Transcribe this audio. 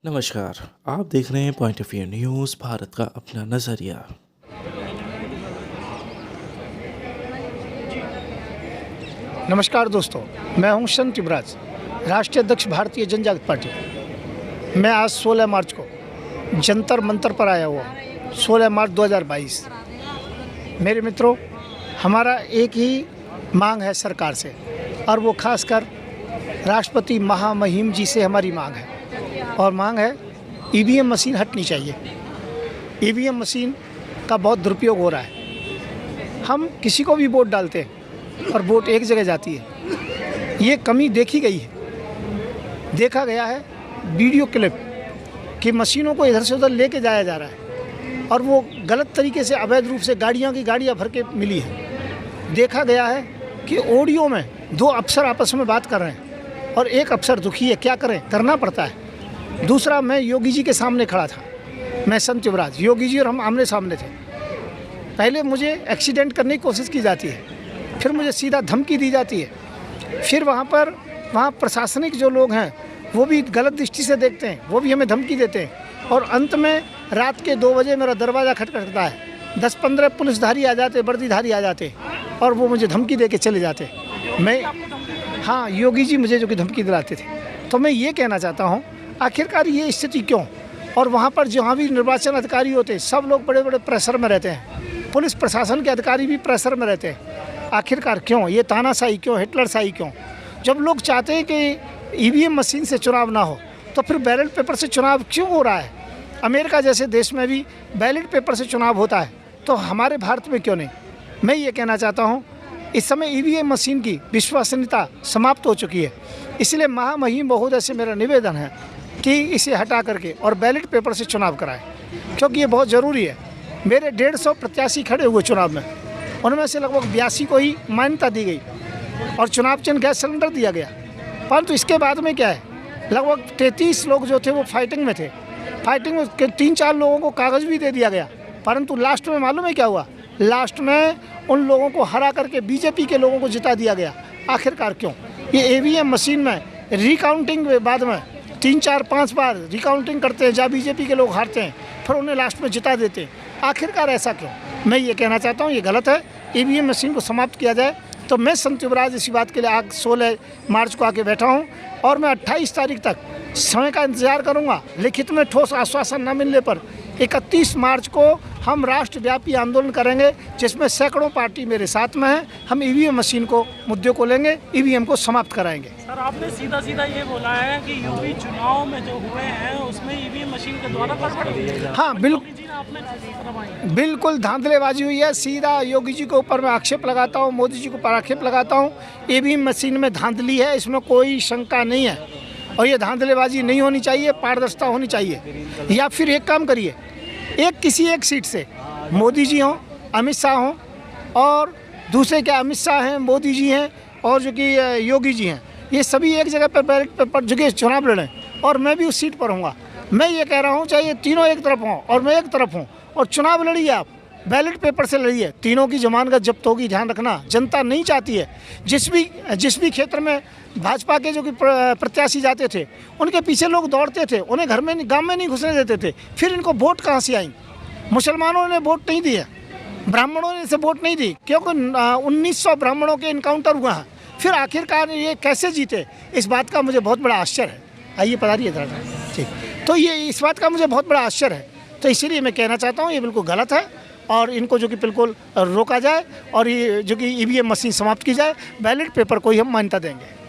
नमस्कार। आप देख रहे हैं point of view news, Bharat का अपना नज़रिया। नमस्कार दोस्तों, मैं हूं संत युवराज, राष्ट्रीय अध्यक्ष भारतीय जन जागृति पार्टी। मैं आज 16 मार्च को जंतर मंतर पर आया हुआ हूं। 16 मार्च 2022। मेरे मित्रों, हमारा एक ही मांग है सरकार से, और वो खासकर राष्ट्रपति महामहिम जी से हमारी मांग है। और मांग है ईवीएम मशीन हटनी चाहिए। ईवीएम मशीन का बहुत दुरुपयोग हो रहा है। हम किसी को भी वोट डालते हैं और वोट एक जगह जाती है। ये कमी देखी गई है, देखा गया है वीडियो क्लिप कि मशीनों को इधर से उधर लेके जाया जा रहा है और वो गलत तरीके से अवैध रूप से गाड़ियाँ की गाड़ियाँ भर के मिली है। देखा गया है कि ऑडियो में दो अफसर आपस में बात कर रहे हैं और एक अफसर दुखी है, क्या करें, करना पड़ता है। दूसरा, मैं योगी जी के सामने खड़ा था, मैं संत युवराज, योगी जी और हम आमने सामने थे। पहले मुझे एक्सीडेंट करने की कोशिश की जाती है, फिर मुझे सीधा धमकी दी जाती है, फिर वहाँ प्रशासनिक जो लोग हैं वो भी गलत दृष्टि से देखते हैं, वो भी हमें धमकी देते हैं। और अंत में रात के 2 बजे मेरा दरवाज़ा खटखटता है। 10-15 पुलिसधारी आ जाते, वर्दीधारी आ जाते और वो मुझे धमकी दे के चले जाते। हाँ, योगी जी मुझे जो कि धमकी दिलाते थे। तो मैं ये कहना चाहता हूँ, आखिरकार ये स्थिति क्यों? और वहाँ पर जहाँ भी निर्वाचन अधिकारी होते, सब लोग बड़े बड़े प्रेशर में रहते हैं। पुलिस प्रशासन के अधिकारी भी प्रेशर में रहते हैं। आखिरकार क्यों ये तानाशाही, क्यों हिटलरशाही क्यों? जब लोग चाहते हैं कि ईवीएम मशीन से चुनाव ना हो, तो फिर बैलेट पेपर से चुनाव क्यों हो रहा है? अमेरिका जैसे देश में भी बैलेट पेपर से चुनाव होता है, तो हमारे भारत में क्यों नहीं? मैं ये कहना चाहता हूँ, इस समय ईवीएम मशीन की विश्वसनीयता समाप्त हो चुकी है। इसलिए महामहिम महोदय से मेरा निवेदन है कि इसे हटा करके और बैलेट पेपर से चुनाव कराएं, क्योंकि ये बहुत ज़रूरी है। मेरे 150 प्रत्याशी खड़े हुए चुनाव में, उनमें से लगभग 82 को ही मान्यता दी गई और चुनाव चिन्ह गैस सिलेंडर दिया गया। परंतु इसके बाद में क्या है, लगभग 33 लोग जो थे वो फाइटिंग में थे। फाइटिंग में 3-4 लोगों को कागज़ भी दे दिया गया, परंतु लास्ट में मालूम है क्या हुआ? लास्ट में उन लोगों को हरा करके बीजेपी के लोगों को जिता दिया गया। आखिरकार क्यों? ये ईवीएम मशीन में रिकाउंटिंग के बाद में 3-4-5 बार रिकाउंटिंग करते हैं, जहाँ बीजेपी के लोग हारते हैं, फिर उन्हें लास्ट में जिता देते हैं। आखिरकार ऐसा क्यों? मैं ये कहना चाहता हूँ, ये गलत है। ईवीएम मशीन को समाप्त किया जाए। तो मैं संत युवराज इसी बात के लिए आज 16 मार्च को आके बैठा हूँ और मैं 28 तारीख तक समय का इंतजार करूँगा। लिखित में ठोस आश्वासन न मिलने पर 31 मार्च को हम राष्ट्रव्यापी आंदोलन करेंगे, जिसमें सैकड़ों पार्टी मेरे साथ में है। हम ईवीएम मशीन को मुद्दे को लेंगे, ईवीएम को समाप्त कराएंगे। सर, आपने सीधा सीधा ये बोला है कि यूपी चुनाव में जो हुए हैं उसमें ईवीएम मशीन के द्वारा गड़बड़ हुई है। हाँ, बिल्कुल धांधलेबाजी हुई है। सीधा योगी जी के ऊपर मैं आक्षेप लगाता हूँ, मोदी जी के ऊपर आक्षेप लगाता हूँ। ईवीएम मशीन में धांधली है, इसमें कोई शंका नहीं है और ये धांधलेबाजी नहीं होनी चाहिए, पारदर्शिता होनी चाहिए। या फिर एक काम करिए, किसी एक सीट से मोदी जी हों, अमित शाह हों, और दूसरे क्या अमित शाह हैं, मोदी जी हैं और जो कि योगी जी हैं, ये सभी एक जगह पर बैलेट पेपर जगह चुनाव लड़ें और मैं भी उस सीट पर हूँगा। मैं ये कह रहा हूँ, चाहे ये तीनों एक तरफ हों और मैं एक तरफ हूँ, और चुनाव लड़िए, आप बैलेट पेपर से लड़िए। तीनों की जमानत जब्त होगी, ध्यान रखना। जनता नहीं चाहती है, जिस भी क्षेत्र में भाजपा के जो कि प्रत्याशी जाते थे, उनके पीछे लोग दौड़ते थे, उन्हें घर में गांव में नहीं घुसने देते थे। फिर इनको वोट कहाँ से आई? मुसलमानों ने वोट नहीं दिए, ब्राह्मणों ने से वोट नहीं दी, क्योंकि 1900 ब्राह्मणों के इनकाउंटर हुआ है। फिर आखिरकार ये कैसे जीते, इस बात का मुझे बहुत बड़ा आश्चर्य है। आइए पधारिए दादा। ठीक, तो ये इस बात का मुझे बहुत बड़ा आश्चर्य है। तो इसीलिए मैं कहना चाहता हूँ, ये बिल्कुल गलत है और इनको जो कि बिल्कुल रोका जाए और ये जो कि ईवीएम मशीन समाप्त की जाए। बैलेट पेपर को ही हम मान्यता देंगे।